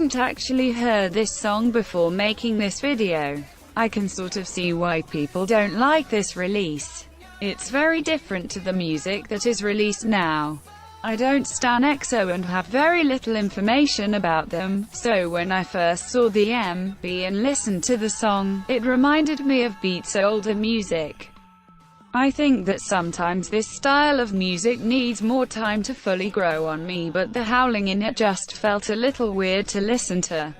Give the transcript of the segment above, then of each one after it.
hadn't actually heard this song before making this video. I can sort of see why people don't like this release. It's very different to the music that is released now. I don't stan EXO and have very little information about them, so when I first saw the MV and listened to the song, it reminded me of Beat's older music. I think that sometimes this style of music needs more time to fully grow on me, but the howling in it just felt a little weird to listen to.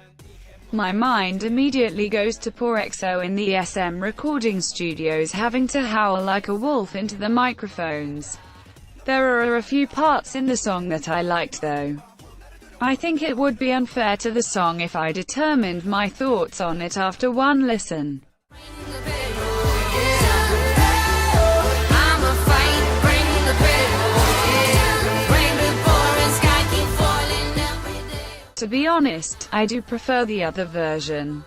My mind immediately goes to poor EXO in the SM recording studios having to howl like a wolf into the microphones. There are a few parts in the song that I liked though. I think it would be unfair to the song if I determined my thoughts on it after one listen. To be honest, I do prefer the other version.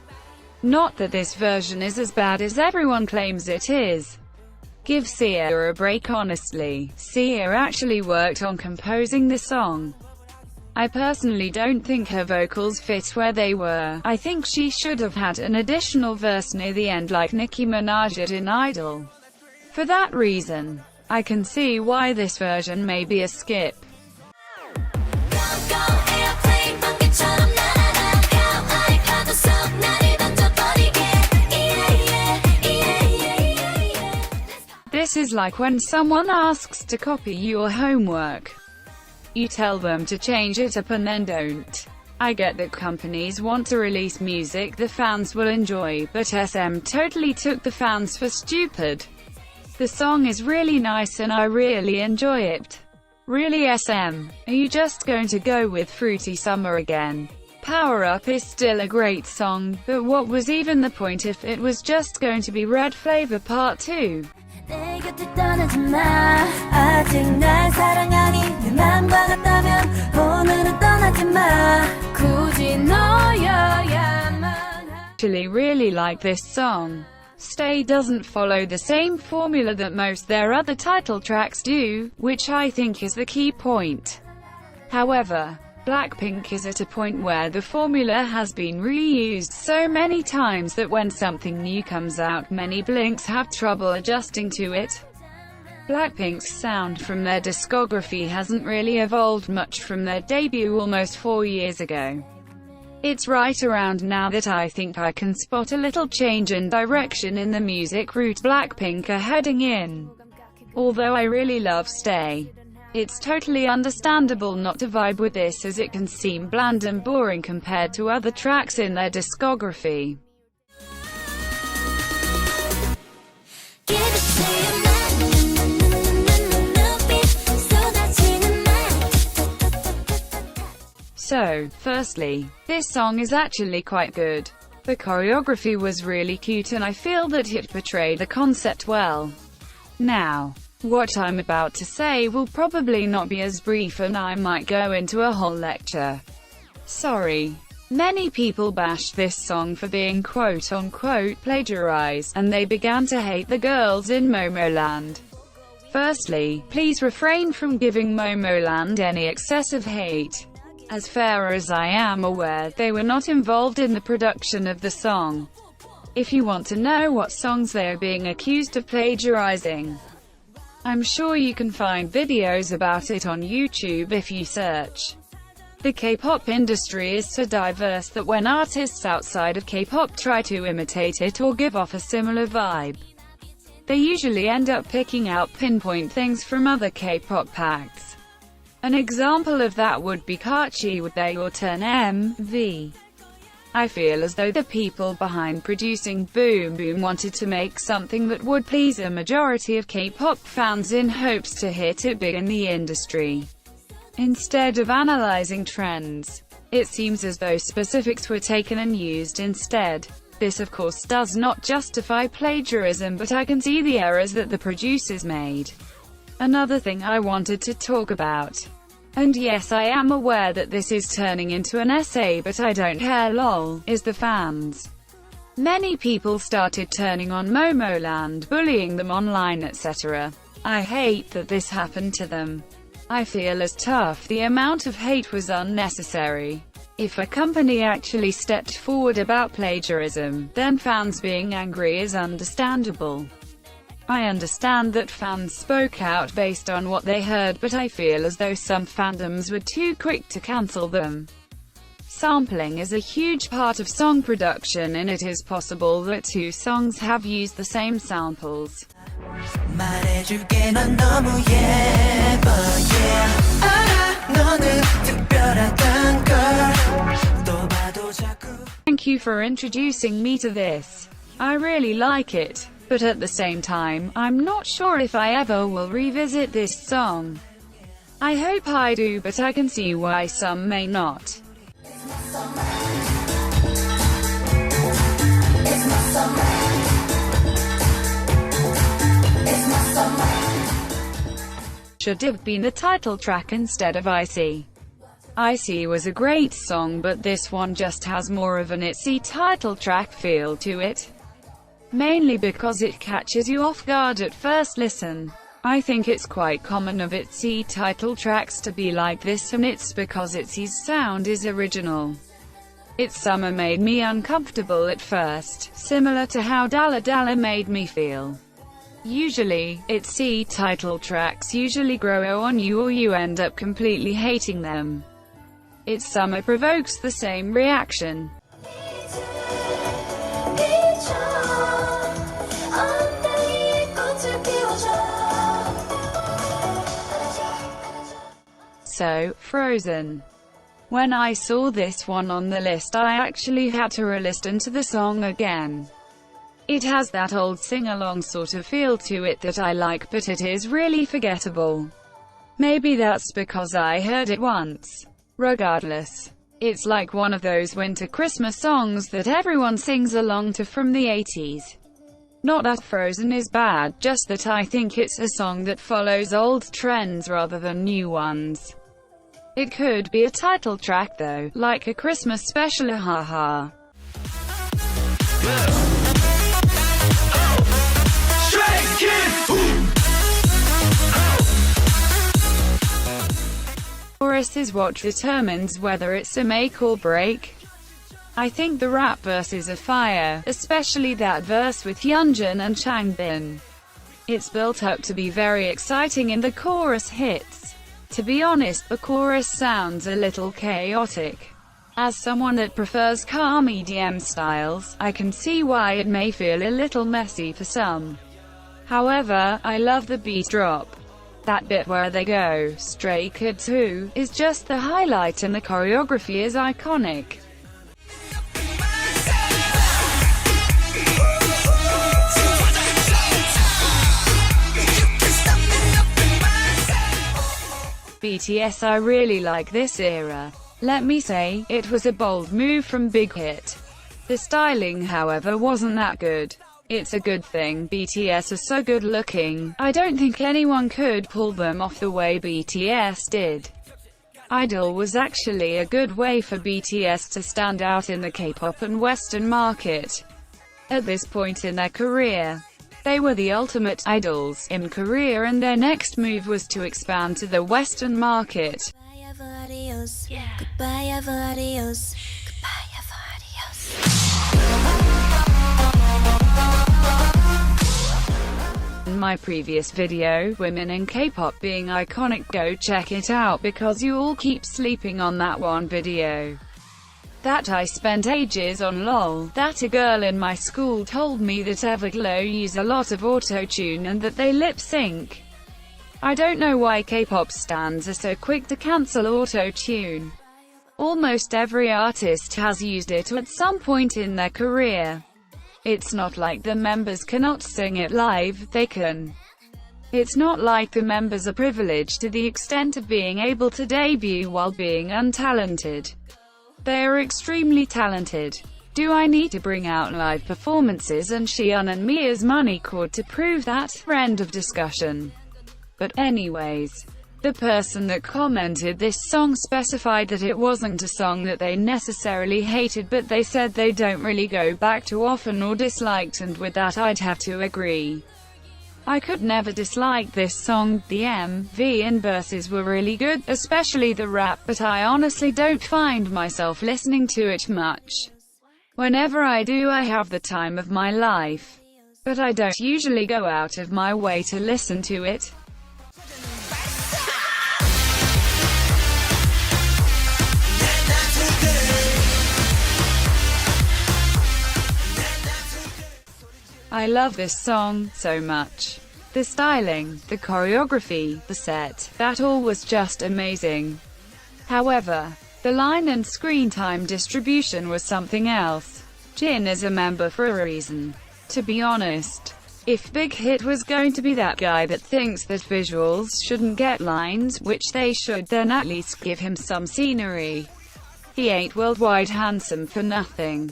Not that this version is as bad as everyone claims it is. Give Sia a break honestly, Sia actually worked on composing the song. I personally don't think her vocals fit where they were. I think she should have had an additional verse near the end like Nicki Minaj did in Idol. For that reason, I can see why this version may be a skip. This is like when someone asks to copy your homework. You tell them to change it up and then don't. I get that companies want to release music the fans will enjoy, but SM totally took the fans for stupid. The song is really nice and I really enjoy it. Really SM, are you just going to go with Fruity Summer again? Power Up is still a great song, but what was even the point if it was just going to be Red Flavor Part 2? Actually really like this song. Stay doesn't follow the same formula that most their other title tracks do, which I think is the key point. However, Blackpink is at a point where the formula has been reused so many times that when something new comes out many blinks have trouble adjusting to it. Blackpink's sound from their discography hasn't really evolved much from their debut almost 4 years ago. It's right around now that I think I can spot a little change in direction in the music route Blackpink are heading in. Although I really love Stay, it's totally understandable not to vibe with this as it can seem bland and boring compared to other tracks in their discography. So, firstly, this song is actually quite good. The choreography was really cute and I feel that it portrayed the concept well. Now, what I'm about to say will probably not be as brief and I might go into a whole lecture. Sorry. Many people bashed this song for being quote-unquote plagiarized, and they began to hate the girls in Momoland. Firstly, please refrain from giving Momoland any excessive hate. As far as I am aware, they were not involved in the production of the song. If you want to know what songs they are being accused of plagiarizing, I'm sure you can find videos about it on YouTube if you search. The K-pop industry is so diverse that when artists outside of K-pop try to imitate it or give off a similar vibe, they usually end up picking out pinpoint things from other K-pop acts. An example of that would be Kachi with their Your Turn MV. I feel as though the people behind producing Boom Boom wanted to make something that would please a majority of K-pop fans in hopes to hit it big in the industry. Instead of analyzing trends, it seems as though specifics were taken and used instead. This of course does not justify plagiarism, but I can see the errors that the producers made. Another thing I wanted to talk about, and yes, I am aware that this is turning into an essay but I don't care lol, is the fans. Many people started turning on Momoland, bullying them online etc. I hate that this happened to them. I feel as tough the amount of hate was unnecessary. If a company actually stepped forward about plagiarism, then fans being angry is understandable. I understand that fans spoke out based on what they heard, but I feel as though some fandoms were too quick to cancel them. Sampling is a huge part of song production, and it is possible that two songs have used the same samples. 말해줄게 넌 너무 예뻐 yeah. 알아 너는 특별하단 걸 또 봐도 자꾸. Thank you for introducing me to this. I really like it, but at the same time, I'm not sure if I ever will revisit this song. I hope I do, but I can see why some may not. Should have been the title track instead of Icy. Icy was a great song, but this one just has more of an Itzy title track feel to it. Mainly because it catches you off guard at first listen. I think it's quite common of Itzy title tracks to be like this, and it's because Itzy's sound is original. It's Summer made me uncomfortable at first, similar to how Dalla Dalla made me feel. Usually, Itzy title tracks usually grow on you or you end up completely hating them. It's Summer provokes the same reaction. So, Frozen. When I saw this one on the list, I actually had to re-listen to the song again. It has that old sing-along sort of feel to it that I like, but it is really forgettable. Maybe that's because I heard it once. Regardless, it's like one of those winter Christmas songs that everyone sings along to from the 80s. Not that Frozen is bad, just that I think it's a song that follows old trends rather than new ones. It could be a title track though, like a Christmas special, haha. Chorus is what determines whether it's a make or break. I think the rap verses are fire, especially that verse with Hyunjin and Changbin. It's built up to be very exciting and the chorus hits. To be honest, the chorus sounds a little chaotic. As someone that prefers calm EDM styles, I can see why it may feel a little messy for some. However, I love the beat drop. That bit where they go, Stray Kids Who, is just the highlight, and the choreography is iconic. BTS, I really like this era. Let me say, it was a bold move from Big Hit. The styling, however, wasn't that good. It's a good thing, BTS are so good looking, I don't think anyone could pull them off the way BTS did. Idol was actually a good way for BTS to stand out in the K-pop and Western market. At this point in their career, they were the ultimate idols in Korea, and their next move was to expand to the Western market. In my previous video, Women in K-pop being iconic, go check it out because you all keep sleeping on that one video. That I spent ages on lol. That a girl in my school told me that Everglow use a lot of auto-tune and that they lip-sync. I don't know why K-pop stans are so quick to cancel auto-tune. Almost every artist has used it at some point in their career. It's not like the members cannot sing it live, they can. It's not like the members are privileged to the extent of being able to debut while being untalented. They are extremely talented. Do I need to bring out live performances and Xion and Mia's money chord to prove that? End of discussion. But anyways, the person that commented this song specified that it wasn't a song that they necessarily hated, but they said they don't really go back to often or disliked, and with that I'd have to agree. I could never dislike this song. The MV and verses were really good, especially the rap, but I honestly don't find myself listening to it much. Whenever I do, I have the time of my life, but I don't usually go out of my way to listen to it. I love this song so much. The styling, the choreography, the set, that all was just amazing. However, the line and screen time distribution was something else. Jin is a member for a reason. To be honest, if Big Hit was going to be that guy that thinks that visuals shouldn't get lines, which they should, then at least give him some scenery. He ain't worldwide handsome for nothing.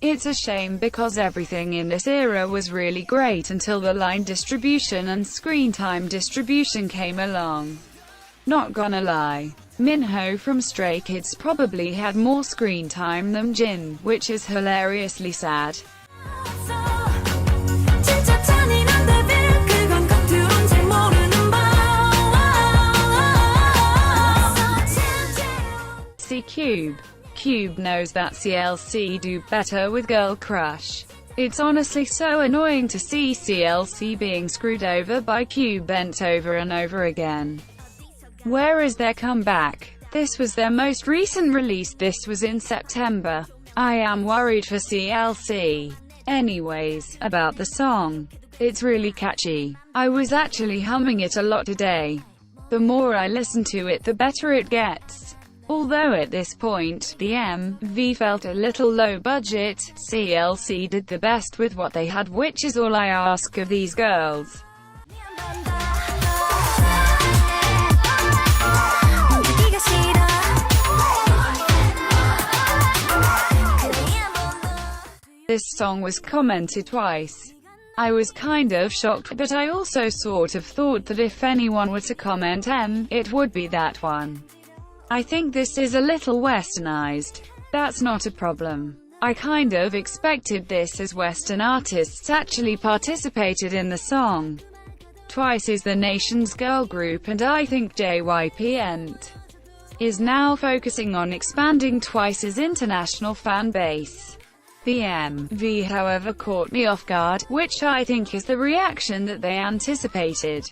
It's a shame because everything in this era was really great until the line distribution and screen time distribution came along. Not gonna lie, Minho from Stray Kids probably had more screen time than Jin, which is hilariously sad. See Cube. Cube knows that CLC do better with Girl Crush. It's honestly so annoying to see CLC being screwed over by Cube bent over and over again. Where is their comeback? This was their most recent release, this was in September. I am worried for CLC. Anyways, about the song. It's really catchy. I was actually humming it a lot today. The more I listen to it, the better it gets. Although at this point, the MV felt a little low budget, CLC did the best with what they had, which is all I ask of these girls. This song was commented twice. I was kind of shocked, but I also sort of thought that if anyone were to comment it would be that one. I think this is a little westernized. That's not a problem. I kind of expected this as Western artists actually participated in the song. Twice is the nation's girl group, and I think JYP is now focusing on expanding Twice's international fan base. The MV, however, caught me off guard, which I think is the reaction that they anticipated.